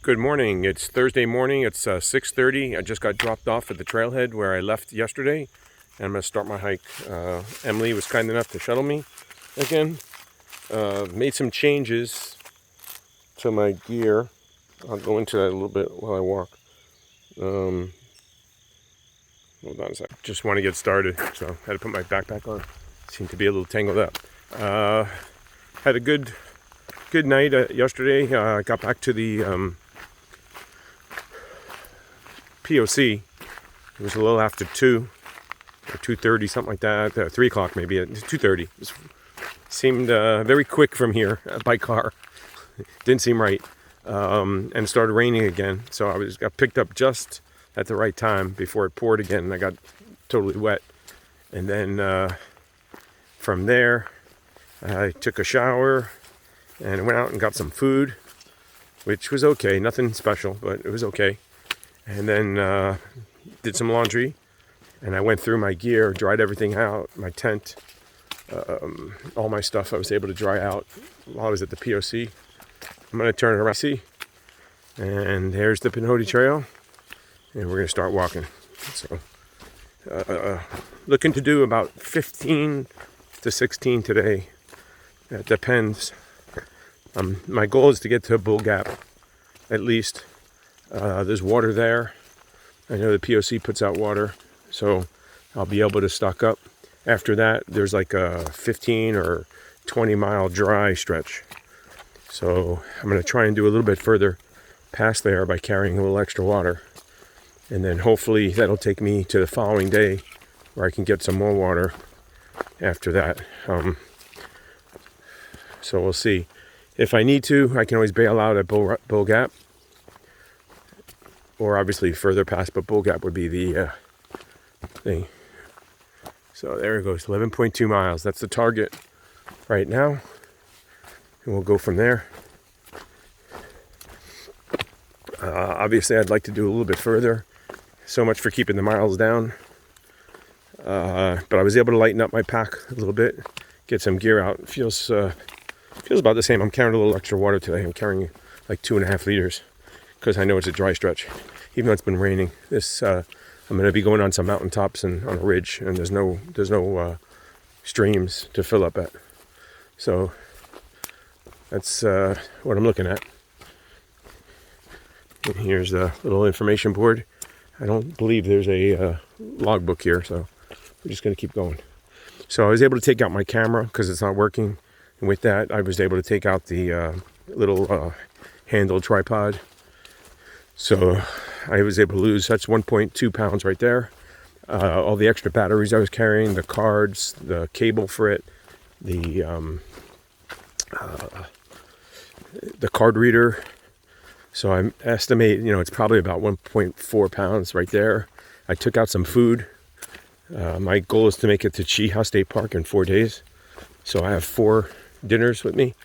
Good morning. It's Thursday morning. It's 6:30. I just got dropped off at the trailhead where I left yesterday, and I'm going to start my hike. Emily was kind enough to shuttle me again. Made some changes to my gear. I'll go into that a little bit while I walk. Hold on a sec. Just want to get started, so I had to put my backpack on. Seemed to be a little tangled up. Had a good night yesterday. I got back to the POC. It was a little after 2 or 2:30, something like that. 3 o'clock maybe. 2:30. It seemed very quick from here by car. Didn't seem right. And it started raining again, so I got picked up just at the right time before it poured again, and I got totally wet. And then from there, I took a shower and went out and got some food, which was okay. Nothing special, but it was okay. And then did some laundry, and I went through my gear, dried everything out, my tent, all my stuff I was able to dry out while I was at the POC. I'm going to turn it around, see, and there's the Pinhoti Trail, and we're going to start walking. So looking to do about 15 to 16 today. It depends. My goal is to get to Bull Gap, at least. There's water there. I know the POC puts out water, so I'll be able to stock up. After that, there's like a 15 or 20 mile dry stretch. So I'm going to try and do a little bit further past there by carrying a little extra water. And then hopefully that'll take me to the following day where I can get some more water after that. So we'll see. If I need to, I can always bail out at Bull Gap. Or obviously further past, but Bull Gap would be the thing. So there it goes, 11.2 miles. That's the target right now. And we'll go from there. Obviously, I'd like to do a little bit further. So much for keeping the miles down. But I was able to lighten up my pack a little bit, get some gear out. It feels about the same. I'm carrying a little extra water today. I'm carrying like 2.5 liters because I know it's a dry stretch. Even though it's been raining, I'm going to be going on some mountaintops and on a ridge, and there's no streams to fill up at. So that's what I'm looking at. And here's the little information board. I don't believe there's a logbook here, so we're just going to keep going. So I was able to take out my camera because it's not working. And with that, I was able to take out the little handle tripod. So I was able to lose, that's 1.2 pounds right there. All the extra batteries I was carrying, the cards, the cable for it, the card reader. So I estimate, it's probably about 1.4 pounds right there. I took out some food. My goal is to make it to Cheehow State Park in 4 days. So I have 4 dinners with me,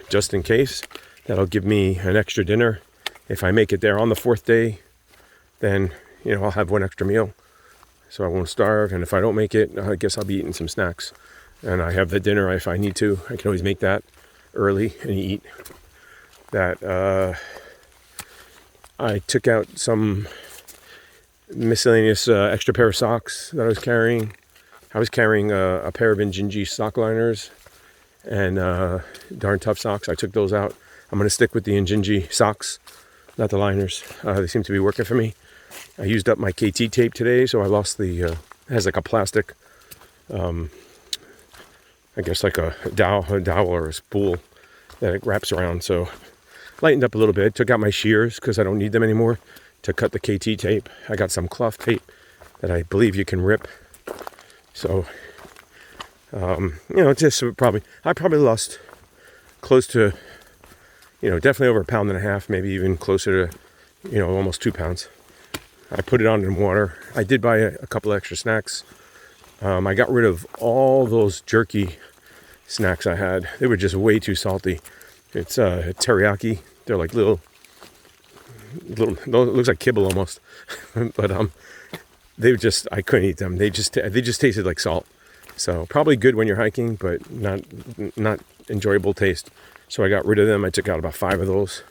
just in case. That'll give me an extra dinner. If I make it there on the 4th day, then, I'll have 1 extra meal. So I won't starve. And if I don't make it, I guess I'll be eating some snacks. And I have the dinner if I need to. I can always make that early and eat. That I took out some miscellaneous extra pair of socks that I was carrying. I was carrying a pair of Injinji sock liners and Darn Tough socks. I took those out. I'm going to stick with the Injinji socks, not the liners. They seem to be working for me. I used up my KT tape today, so I lost it has like a plastic, I guess like a dowel or a spool that it wraps around. So lightened up a little bit. Took out my shears because I don't need them anymore to cut the KT tape. I got some cloth tape that I believe you can rip. So, I probably lost close to, definitely over 1.5 pounds, maybe even closer to, almost 2 pounds. I put it on in water. I did buy a couple extra snacks. I got rid of all those jerky snacks I had. They were just way too salty. It's teriyaki. They're like little, it looks like kibble almost. But I couldn't eat them. They just tasted like salt. So probably good when you're hiking, but not enjoyable taste. So I got rid of them. I took out about 5 of those.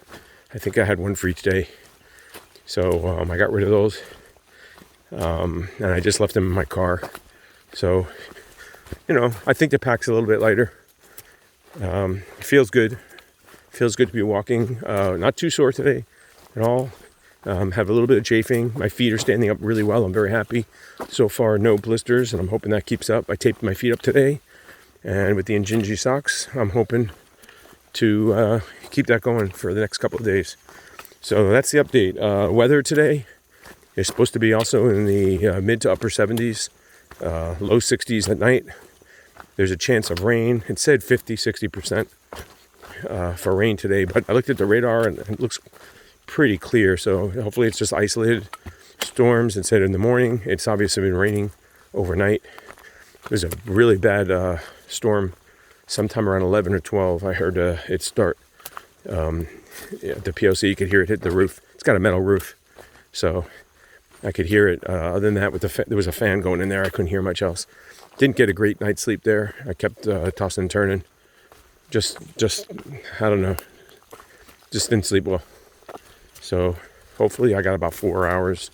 I think I had one for each day. So I got rid of those. And I just left them in my car. So, I think the pack's a little bit lighter. It feels good. Feels good to be walking. Not too sore today at all. Have a little bit of chafing. My feet are standing up really well. I'm very happy. So far, no blisters, and I'm hoping that keeps up. I taped my feet up today. And with the Injinji socks, I'm hoping to keep that going for the next couple of days. So that's the update. Weather today is supposed to be also in the mid to upper 70s, low 60s at night. There's a chance of rain. It said 50-60% for rain today, but I looked at the radar and it looks pretty clear. So hopefully it's just isolated storms instead in the morning. It's obviously been raining overnight. There's a really bad storm sometime around 11 or 12. I heard it start. The POC, you could hear it hit the roof. It's got a metal roof, so I could hear it. Other than that, there was a fan going in there. I couldn't hear much else. Didn't get a great night's sleep there. I kept tossing and turning. Just I don't know. Just didn't sleep well. So hopefully I got about 4 hours,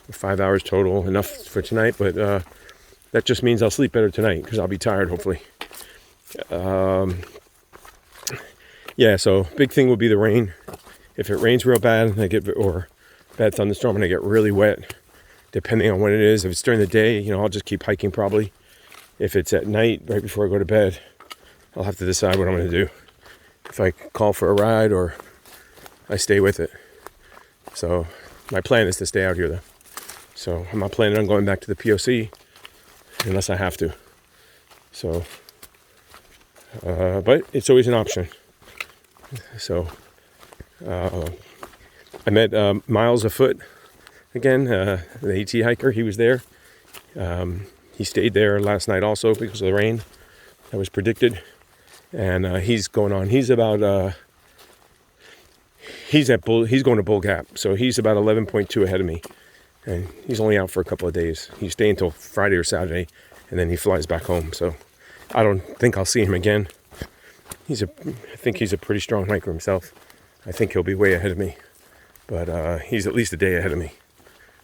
5 hours total, enough for tonight. But that just means I'll sleep better tonight because I'll be tired, hopefully. Yeah, so big thing will be the rain. If it rains real bad or bad thunderstorm and I get really wet, depending on when it is. If it's during the day, I'll just keep hiking probably. If it's at night, right before I go to bed, I'll have to decide what I'm going to do. If I call for a ride or I stay with it. So my plan is to stay out here though. So I'm not planning on going back to the POC unless I have to. So, but it's always an option. So I met Miles afoot again, the AT hiker. He was there. He stayed there last night also because of the rain that was predicted. And he's going on. He's about he's going to Bull Gap, so he's about 11.2 ahead of me, and he's only out for a couple of days. He's staying until Friday or Saturday, and then he flies back home. So I don't think I'll see him again. I think he's a pretty strong hiker himself. I think he'll be way ahead of me, but he's at least a day ahead of me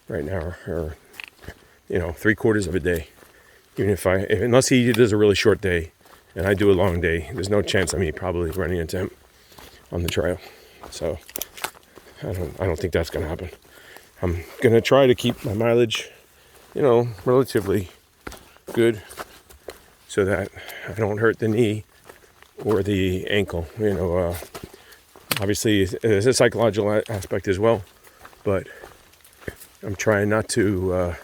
right now, or 3/4 of a day. Even unless he does a really short day, and I do a long day, there's no chance of me probably running into him on the trail. So I don't think that's going to happen. I'm going to try to keep my mileage, relatively good so that I don't hurt the knee or the ankle. Obviously there's a psychological aspect as well, but I'm trying not to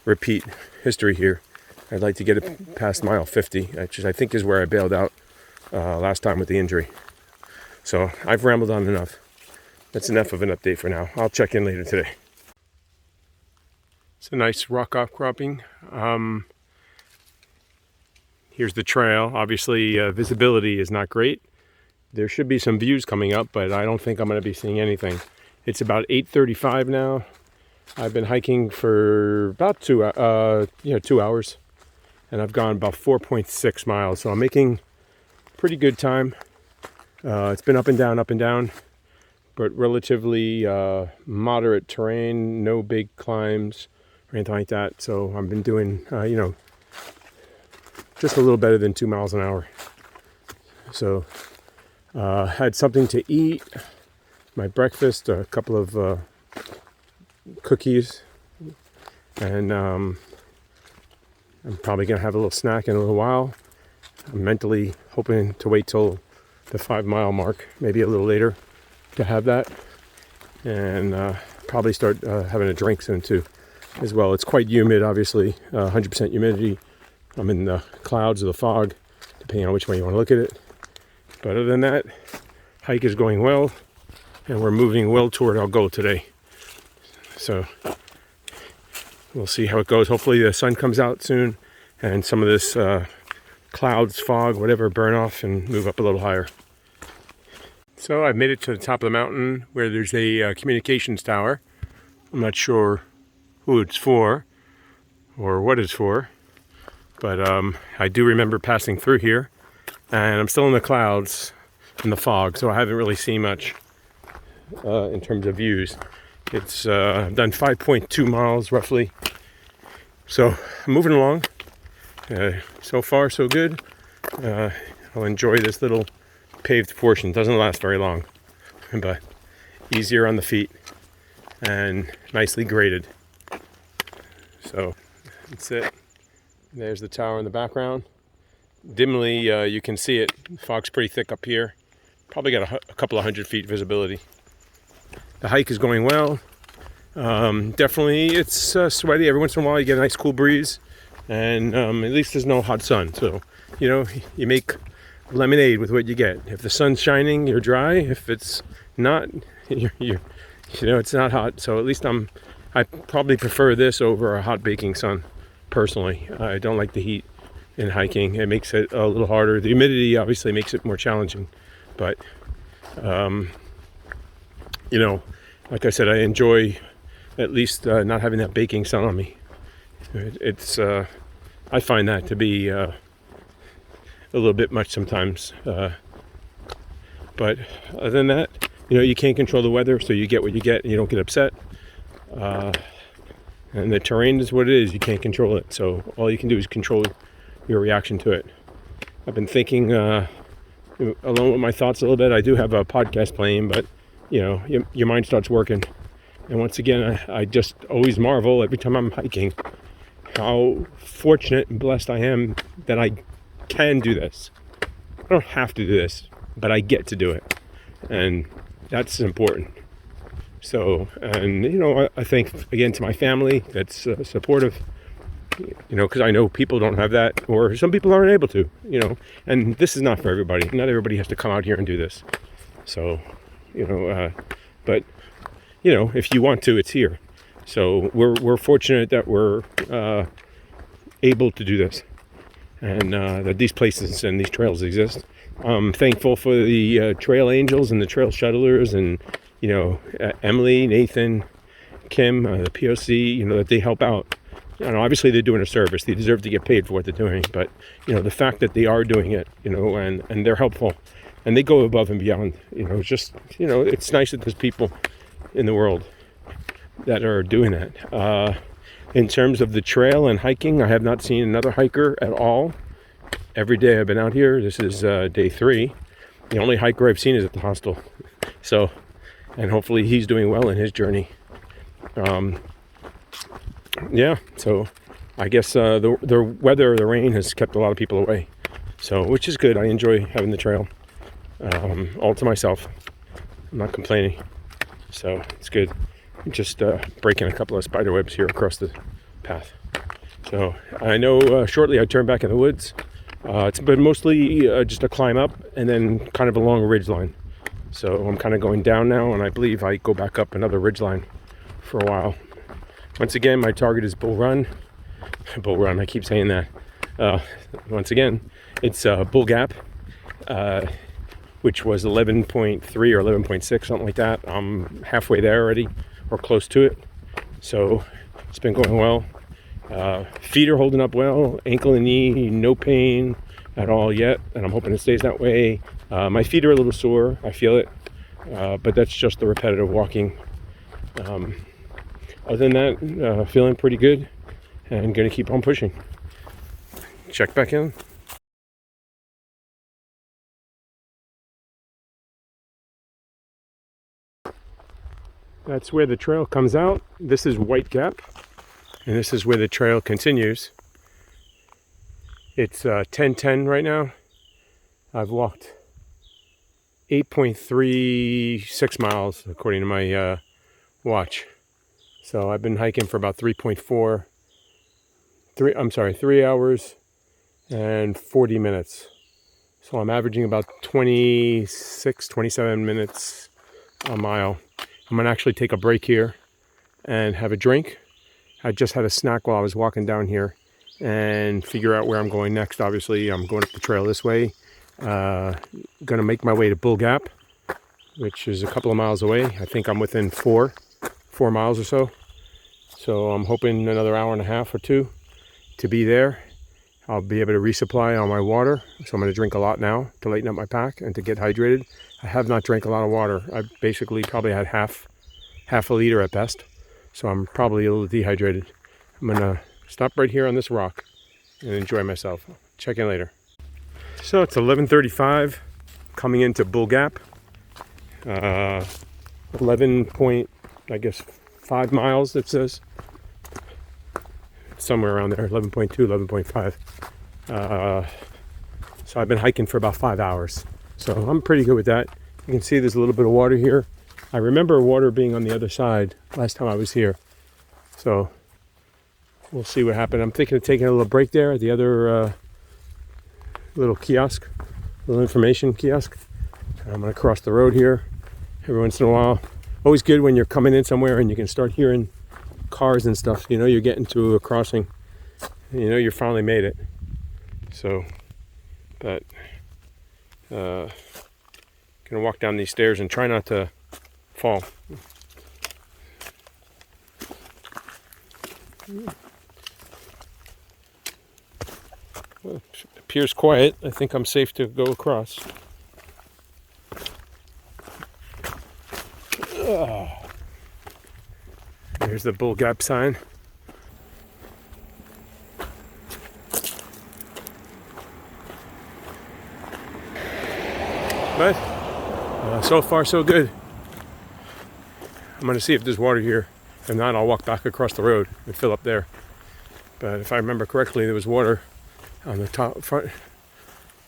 repeat history here. I'd like to get it past mile 50, which I think is where I bailed out last time with the injury. So I've rambled on enough. That's enough of an update for now. I'll check in later today. It's a nice rock outcropping. Here's the trail. Obviously, visibility is not great. There should be some views coming up, but I don't think I'm going to be seeing anything. It's about 8:35 now. I've been hiking for about 2 hours, and I've gone about 4.6 miles. So I'm making pretty good time. It's been up and down, but relatively moderate terrain, no big climbs or anything like that. So I've been doing, just a little better than 2 miles an hour. So had something to eat, my breakfast, a couple of cookies, and I'm probably going to have a little snack in a little while. I'm mentally hoping to wait till the 5 mile mark, maybe a little later, to have that, and probably start having a drink soon too as well. It's quite humid, obviously, 100% humidity. I'm in the clouds or the fog, depending on which way you want to look at it. But other than that, hike is going well, and we're moving well toward our goal today. So we'll see how it goes. Hopefully the sun comes out soon and some of this clouds, fog, whatever, burn off and move up a little higher. So I've made it to the top of the mountain where there's a communications tower. I'm not sure who it's for or what it's for, but I do remember passing through here, and I'm still in the clouds. and the fog, so I haven't really seen much in terms of views. It's I've done 5.2 miles roughly, so I'm moving along. So far so good. I'll enjoy this little paved portion. It doesn't last very long, but easier on the feet and nicely graded. So that's it. There's the tower in the background. Dimly you can see it. The fog's pretty thick up here. Probably got a couple of 100 feet visibility. The hike is going well. Definitely it's sweaty. Every once in a while you get a nice cool breeze, and at least there's no hot sun. So, you know, you make lemonade with what you get. If the sun's shining, you're dry. If it's not, it's not hot. So at least I probably prefer this over a hot baking sun, personally. I don't like the heat in hiking. It makes it a little harder. The humidity obviously makes it more challenging, but like I said, I enjoy at least not having that baking sun on me. It's I find that to be a little bit much sometimes, but other than that, you can't control the weather, so you get what you get and you don't get upset. And the terrain is what it is. You can't control it, so all you can do is control your reaction to it. I've been thinking alone with my thoughts a little bit. I do have a podcast playing, but your mind starts working. And once again, I just always marvel every time I'm hiking how fortunate and blessed I am that I can do this. I don't have to do this, but I get to do it, and that's important. So, and I thank again to my family that's supportive, because I know people don't have that, or some people aren't able to, and this is not for everybody. Not everybody has to come out here and do this. So, but if you want to, it's here. So we're fortunate that we're able to do this, and that these places and these trails exist. I'm thankful for the trail angels and the trail shuttlers, and Emily, Nathan, Kim, the POC, that they help out. Obviously they're doing a service. They deserve to get paid for what they're doing, but the fact that they are doing it, and they're helpful, and they go above and beyond. It's nice that there's people in the world that are doing that. In terms of the trail and hiking, I have not seen another hiker at all. Every day I've been out here. This is day 3. The only hiker I've seen is at the hostel. So, and hopefully he's doing well in his journey. So I guess the weather, the rain has kept a lot of people away. So, which is good. I enjoy having the trail all to myself. I'm not complaining. So it's good. I'm just breaking a couple of spider webs here across the path. So I know shortly I turn back in the woods. It's been mostly just a climb up and then kind of along a ridge line. So I'm kind of going down now, and I believe I go back up another ridge line for a while. Once again, my target is Bull Run. Bull Run, I keep saying that. Once again, it's Bull Gap, which was 11.3 or 11.6, something like that. I'm halfway there already, or close to it. So it's been going well. Feet are holding up well. Ankle and knee, no pain at all yet, and I'm hoping it stays that way. My feet are a little sore. I feel it, but that's just the repetitive walking. Other than that, feeling pretty good, and going to keep on pushing. Check back in. That's where the trail comes out. This is White Gap, and this is where the trail continues. It's 10:10 right now. I've walked 8.36 miles according to my watch. So I've been hiking for about 3 hours and 40 minutes. So I'm averaging about 26, 27 minutes a mile. I'm gonna actually take a break here and have a drink. I just had a snack while I was walking down here and figure out where I'm going next. Obviously, I'm going up the trail this way. Gonna make my way to Bull Gap, which is a couple of miles away. I think I'm within 4 miles or so. So I'm hoping another hour and a half or 2 to be there. I'll be able to resupply all my water. So I'm going to drink a lot now to lighten up my pack and to get hydrated. I have not drank a lot of water. I've basically probably had half a liter at best. So I'm probably a little dehydrated. I'm going to stop right here on this rock and enjoy myself. Check in later. So it's 11:35 coming into Bull Gap. 5 miles it says. Somewhere around there, 11.2, 11.5. So I've been hiking for about 5 hours. So I'm pretty good with that. You can see there's a little bit of water here. I remember water being on the other side last time I was here. So we'll see what happened. I'm thinking of taking a little break there at the other little kiosk, little information kiosk. I'm going to cross the road here every once in a while. Always good when you're coming in somewhere and you can start hearing cars and stuff. You know you're getting to a crossing. You know you finally made it. So, but gonna walk down these stairs and try not to fall. Well, it appears quiet. I think I'm safe to go across. There's the Bull Gap sign. But so far so good. I'm going to see if there's water here. If not, I'll walk back across the road and fill up there. But if I remember correctly, there was water on the top front,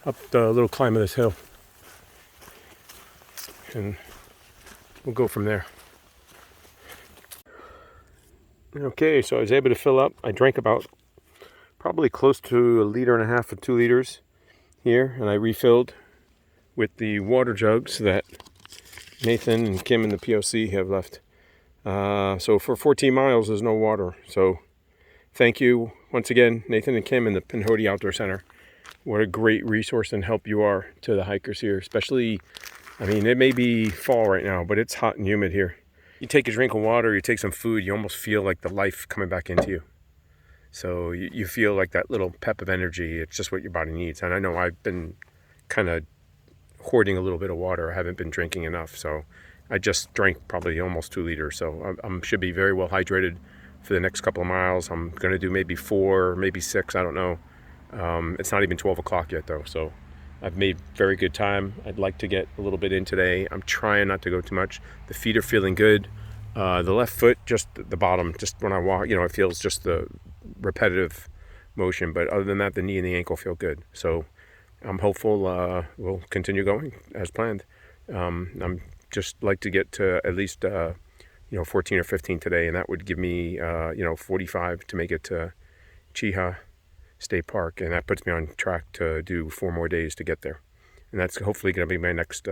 up the little climb of this hill. And we'll go from there. Okay, so I was able to fill up. I drank about probably close to 1.5 liters or 2 liters here, and I refilled with the water jugs that Nathan and Kim and the POC have left. So for 14 miles, there's no water. So thank you once again, Nathan and Kim and the Pinhoti Outdoor Center. What a great resource and help you are to the hikers here, especially, I mean, it may be fall right now, but it's hot and humid here. You take a drink of water, you take some food, you almost feel like the life coming back into you. So you feel like that little pep of energy. It's just what your body needs. And I know I've been kind of hoarding a little bit of water. I haven't been drinking enough. So I just drank probably almost 2 liters. So I should be very well hydrated for the next couple of miles. I'm going to do maybe 4, maybe 6. I don't know. It's not even 12 o'clock yet though. So I've made very good time. I'd like to get a little bit in today. I'm trying not to go too much. The feet are feeling good. The left foot, just the bottom, just when I walk, you know, it feels just the repetitive motion. But other than that, the knee and the ankle feel good. So I'm hopeful we'll continue going as planned. I'm just like to get to at least, 14 or 15 today. And that would give me, 45 to make it to Cheetah State Park, and that puts me on track to do 4 more days to get there. And that's hopefully going to be my next,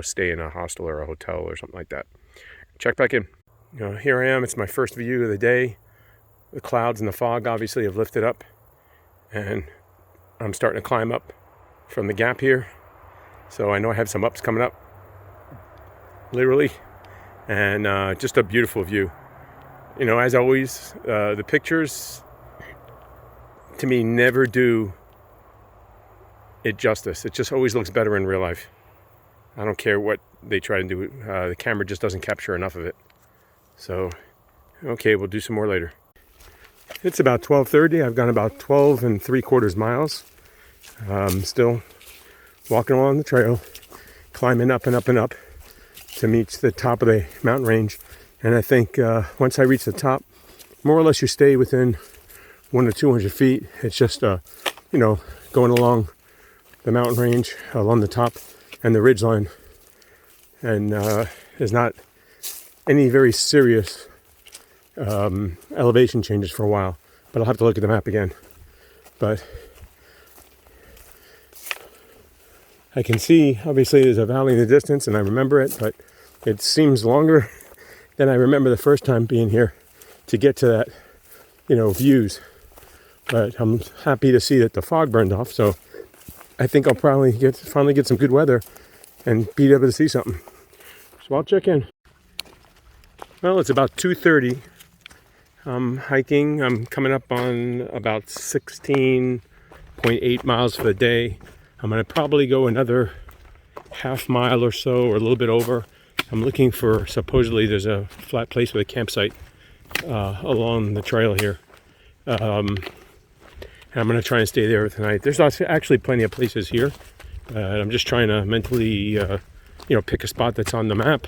stay in a hostel or a hotel or something like that. Check back in. Here I am. It's my first view of the day. The clouds and the fog obviously have lifted up, and I'm starting to climb up from the gap here. So I know I have some ups coming up, literally, and just a beautiful view. As always, the pictures to me never do it justice. It just always looks better in real life. I don't care what they try to do. The camera just doesn't capture enough of it. So, okay, we'll do some more later. It's about 12:30. I've gone about 12 3/4 miles. Still walking along the trail, climbing up and up and up to meet the top of the mountain range. And I think once I reach the top, more or less you stay within 100 to 200 feet. It's just, going along the mountain range, along the top and the ridge line. And there's not any very serious elevation changes for a while. But I'll have to look at the map again. But I can see, obviously, there's a valley in the distance, and I remember it, but it seems longer than I remember the first time being here to get to that, views. But I'm happy to see that the fog burned off, so I think I'll probably finally get some good weather and be able to see something. So I'll check in. Well, it's about 2:30. I'm hiking. I'm coming up on about 16.8 miles for the day. I'm going to probably go another half mile or so, or a little bit over. I'm looking for, supposedly there's a flat place with a campsite along the trail here. And I'm going to try and stay there tonight. There's actually plenty of places here. I'm just trying to mentally, pick a spot that's on the map,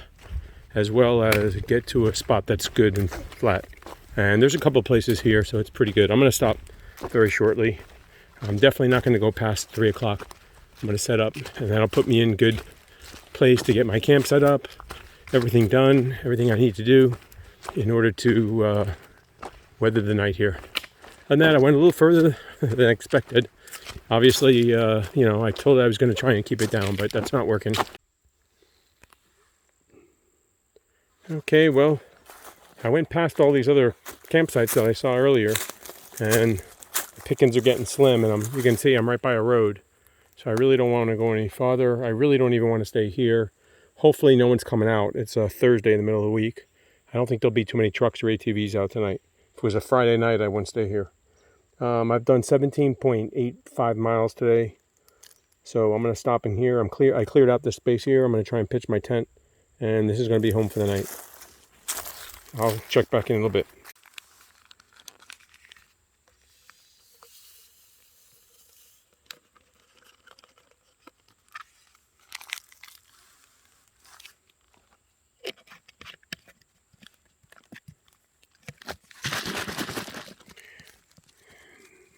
as well as get to a spot that's good and flat. And there's a couple places here, so it's pretty good. I'm going to stop very shortly. I'm definitely not going to go past 3 o'clock. I'm going to set up, and that'll put me in good place to get my camp set up, everything done, everything I need to do in order to weather the night here. And then I went a little further than expected. Obviously, I told I was going to try and keep it down, but that's not working. Okay, well, I went past all these other campsites that I saw earlier, and the pickings are getting slim, and you can see I'm right by a road. So I really don't want to go any farther. I really don't even want to stay here. Hopefully no one's coming out. It's a Thursday in the middle of the week. I don't think there'll be too many trucks or ATVs out tonight. If it was a Friday night, I wouldn't stay here. I've done 17.85 miles today. So I'm going to stop in here. I cleared out this space here. I'm going to try and pitch my tent. And this is going to be home for the night. I'll check back in a little bit.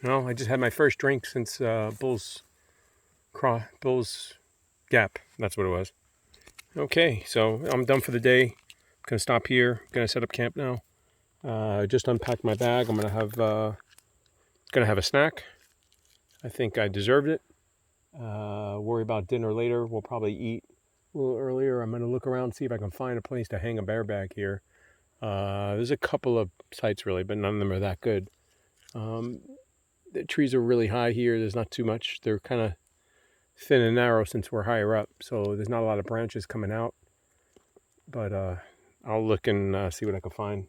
Well, I just had my first drink since Bull's Gap. That's what it was. Okay, so I'm done for the day. I'm gonna stop here. I'm gonna set up camp now. I just unpacked my bag. I'm gonna have a snack. I think I deserved it. Worry about dinner later. We'll probably eat a little earlier. I'm gonna look around, see if I can find a place to hang a bear bag here. There's a couple of sites really, but none of them are that good. The trees are really high here. There's not too much. They're kind of thin and narrow since we're higher up, so there's not a lot of branches coming out. But I'll look and see what I can find.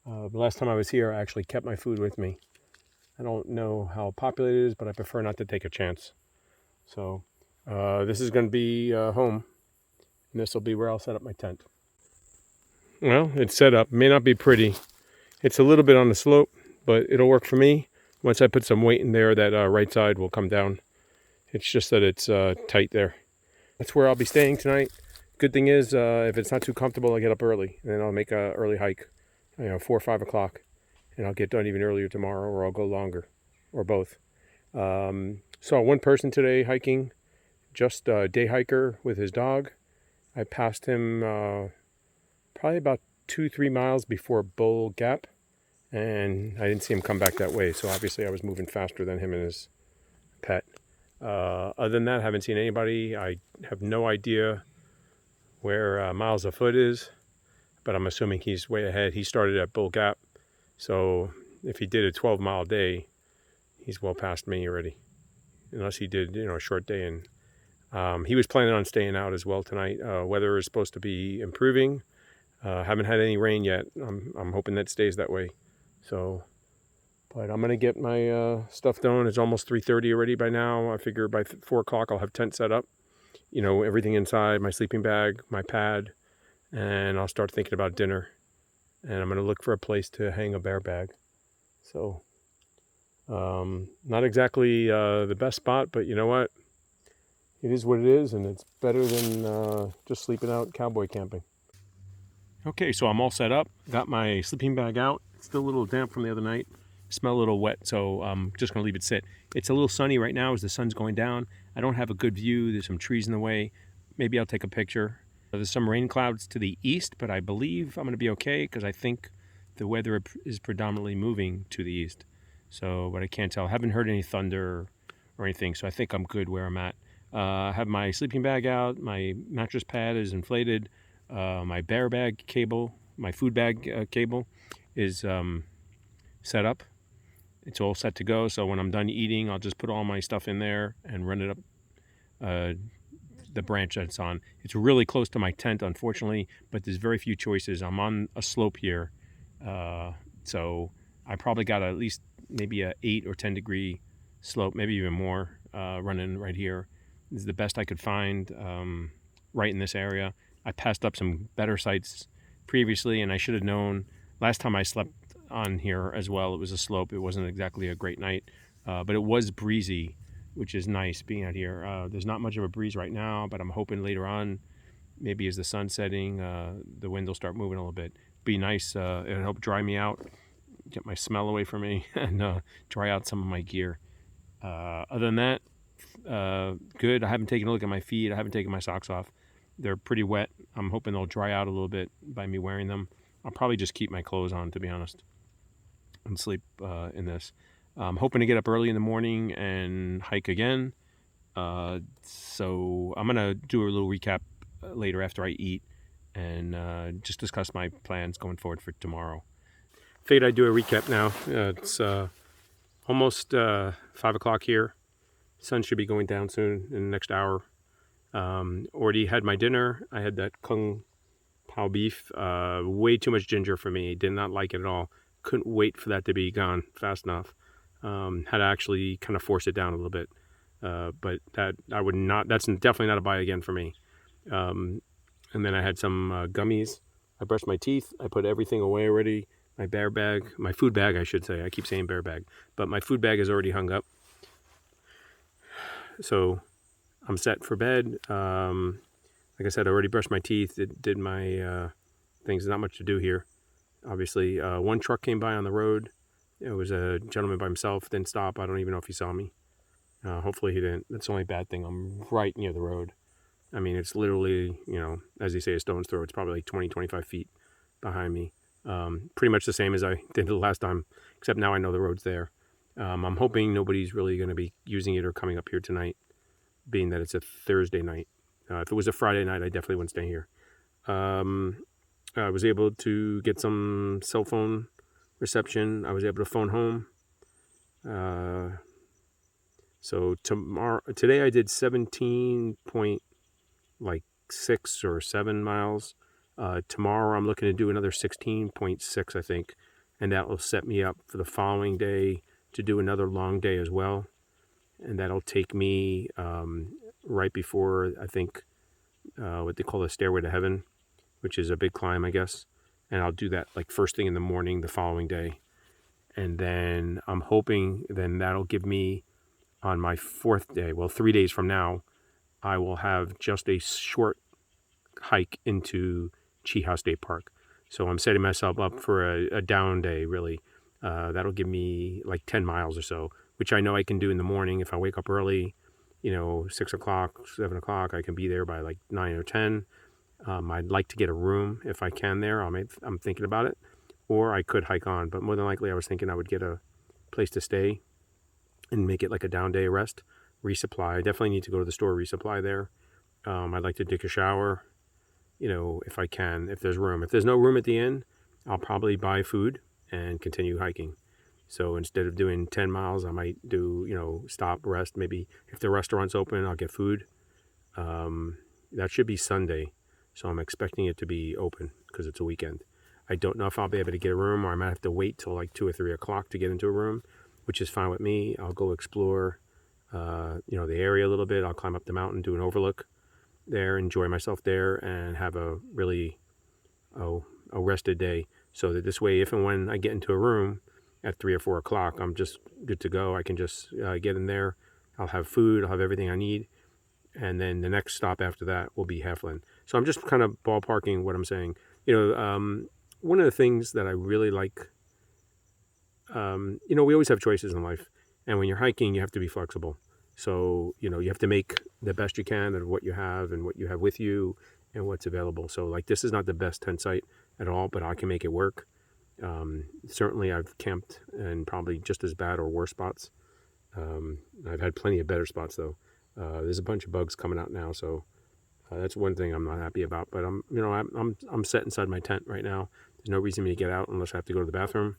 The last time I was here, I actually kept my food with me. I don't know how popular it is, but I prefer not to take a chance. So this is going to be home, and this will be where I'll set up my tent. Well, it's set up. It may not be pretty. It's a little bit on the slope, but it'll work for me. Once I put some weight in there, that right side will come down. It's just that it's tight there. That's where I'll be staying tonight. Good thing is, if it's not too comfortable, I get up early, and then I'll make an early hike, 4 or 5 o'clock, and I'll get done even earlier tomorrow, or I'll go longer, or both. Saw one person today hiking, just a day hiker with his dog. I passed him probably about 2-3 miles before Bull Gap, and I didn't see him come back that way, so obviously I was moving faster than him and his pet. Other than that, I haven't seen anybody. I have no idea where miles a foot is, but I'm assuming he's way ahead. He started at Bull Gap, so if he did a 12-mile day, he's well past me already, unless he did a short day. And he was planning on staying out as well tonight. Weather is supposed to be improving. Haven't had any rain yet. I'm hoping that stays that way. So, but I'm gonna get my stuff done. It's almost 3:30 already by now. I figure by 4 o'clock I'll have tent set up. Everything inside, my sleeping bag, my pad, and I'll start thinking about dinner. And I'm gonna look for a place to hang a bear bag. So, not exactly the best spot, but you know what? It is what it is, and it's better than just sleeping out cowboy camping. Okay, so I'm all set up. Got my sleeping bag out. It's still a little damp from the other night. Smell a little wet, so I'm just going to leave it sit. It's a little sunny right now as the sun's going down. I don't have a good view. There's some trees in the way. Maybe I'll take a picture. There's some rain clouds to the east, but I believe I'm going to be okay because I think the weather is predominantly moving to the east. So, but I can't tell. I haven't heard any thunder or anything, so I think I'm good where I'm at. I have my sleeping bag out. My mattress pad is inflated. My bear bag cable, my food bag cable is set up. It's all set to go, so when I'm done eating, I'll just put all my stuff in there and run it up the branch that's on. It's really close to my tent, unfortunately, but there's very few choices. I'm on a slope here, So I probably got at least maybe a 8 or 10 degree slope, maybe even more, running right here. This is the best I could find right in this area. I passed up some better sites previously, and I should have known. Last time I slept on here as well, it was a slope. It wasn't exactly a great night, but it was breezy, which is nice being out here. There's not much of a breeze right now, but I'm hoping later on, maybe as the sun's setting, the wind will start moving a little bit. Be nice. It'll help dry me out, get my smell away from me, and dry out some of my gear. Other than that, good. I haven't taken a look at my feet. I haven't taken my socks off. They're pretty wet. I'm hoping they'll dry out a little bit by me wearing them. I'll probably just keep my clothes on, to be honest, and sleep in this. I'm hoping to get up early in the morning and hike again. So I'm going to do a little recap later after I eat and just discuss my plans going forward for tomorrow. Figured I'd do a recap now. It's almost 5 o'clock here. Sun should be going down soon in the next hour. Already had my dinner. I had that kung pao beef. Way too much ginger for me. Did not like it at all. Couldn't wait for that to be gone fast enough. Had to actually kind of force it down a little bit. But that I would not. That's definitely not a buy again for me. And then I had some gummies. I brushed my teeth. I put everything away already. My bear bag, my food bag, I should say. I keep saying bear bag, but my food bag is already hung up. So I'm set for bed. Like I said, I already brushed my teeth. Did my things. Not much to do here. Obviously, one truck came by on the road. It was a gentleman by himself. Didn't stop. I don't even know if he saw me. Hopefully he didn't. That's the only bad thing. I'm right near the road. I mean, it's literally, as they say, a stone's throw. It's probably like 20, 25 feet behind me. Pretty much the same as I did the last time, except now I know the road's there. I'm hoping nobody's really going to be using it or coming up here tonight, being that it's a Thursday night. If it was a Friday night, I definitely wouldn't stay here. I was able to get some cell phone reception. I was able to phone home. So today I did 17.6 or 7 miles. Tomorrow I'm looking to do another 16.6, I think, and that will set me up for the following day to do another long day as well. And that'll take me right before, I think, what they call the Stairway to Heaven, which is a big climb, I guess. And I'll do that like first thing in the morning the following day. And then I'm hoping then that'll give me on my 4th day, well, 3 days from now, I will have just a short hike into Cheehow State Park. So I'm setting myself up for a down day, really. That'll give me like 10 miles or so, which I know I can do in the morning if I wake up early, 6 o'clock, 7 o'clock. I can be there by like 9 or 10. I'd like to get a room if I can there. I'm thinking about it. Or I could hike on, but more than likely I was thinking I would get a place to stay and make it like a down day rest. Resupply. I definitely need to go to the store, resupply there. I'd like to take a shower, if I can, if there's room. If there's no room at the inn, I'll probably buy food and continue hiking. So instead of doing 10 miles, I might do, stop, rest. Maybe if the restaurant's open, I'll get food. That should be Sunday. So I'm expecting it to be open because it's a weekend. I don't know if I'll be able to get a room, or I might have to wait till like 2 or 3 o'clock to get into a room, which is fine with me. I'll go explore, the area a little bit. I'll climb up the mountain, do an overlook there, enjoy myself there, and have a really a rested day. So that this way, if and when I get into a room at 3 or 4 o'clock, I'm just good to go. I can just get in there. I'll have food. I'll have everything I need. And then the next stop after that will be Heflin. So I'm just kind of ballparking what I'm saying. One of the things that I really like, we always have choices in life. And when you're hiking, you have to be flexible. So, you have to make the best you can of what you have and what you have with you and what's available. So, like, this is not the best tent site at all, but I can make it work. Certainly, I've camped in probably just as bad or worse spots. I've had plenty of better spots, though. There's a bunch of bugs coming out now, so that's one thing I'm not happy about. But I'm set inside my tent right now. There's no reason for me to get out unless I have to go to the bathroom.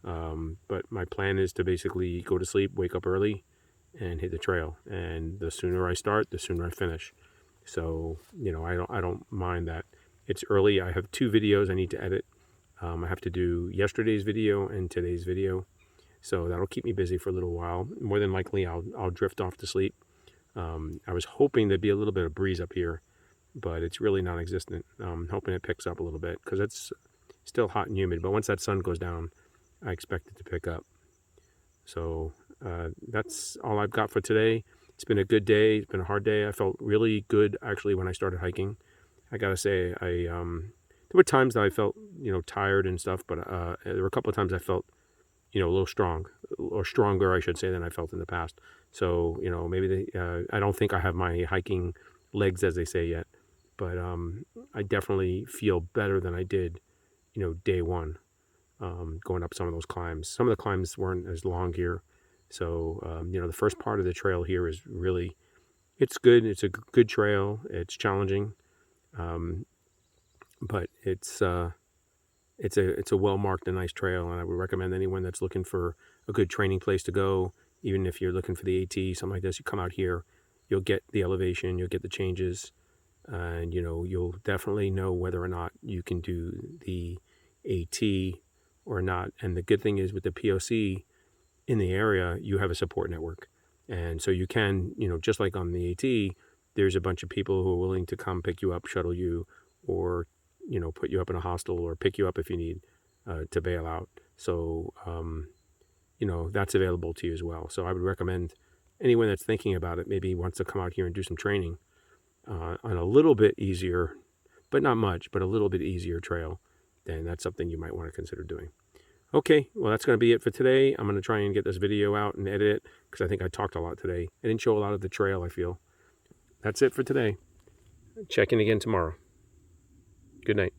But my plan is to basically go to sleep, wake up early, and hit the trail. And the sooner I start, the sooner I finish. So I don't mind that. It's early. I have 2 videos I need to edit. I have to do yesterday's video and today's video, so that'll keep me busy for a little while. More than likely, I'll drift off to sleep. I was hoping there'd be a little bit of breeze up here, but it's really non-existent. I'm hoping it picks up a little bit because it's still hot and humid. But once that sun goes down, I expect it to pick up. So that's all I've got for today. It's been a good day. It's been a hard day. I felt really good actually when I started hiking. I gotta say, there were times that I felt, tired and stuff, but there were a couple of times I felt, a little strong, or stronger, I should say, than I felt in the past. So, maybe I don't think I have my hiking legs, as they say, yet, but I definitely feel better than I did, day one, going up some of those climbs. Some of the climbs weren't as long here. So, the first part of the trail here is really, it's good. It's a good trail. It's challenging. But it's a well-marked and nice trail, and I would recommend anyone that's looking for a good training place to go, even if you're looking for the AT, something like this, you come out here, you'll get the elevation, you'll get the changes, and, you'll definitely know whether or not you can do the AT or not. And the good thing is with the POC in the area, you have a support network. And so you can, just like on the AT, there's a bunch of people who are willing to come pick you up, shuttle you, or put you up in a hostel, or pick you up if you need to bail out. So, that's available to you as well. So I would recommend anyone that's thinking about it, maybe wants to come out here and do some training on a little bit easier, but not much, but a little bit easier trail, then that's something you might want to consider doing. Okay, well, that's going to be it for today. I'm going to try and get this video out and edit it because I think I talked a lot today. I didn't show a lot of the trail, I feel. That's it for today. Check in again tomorrow. Good night.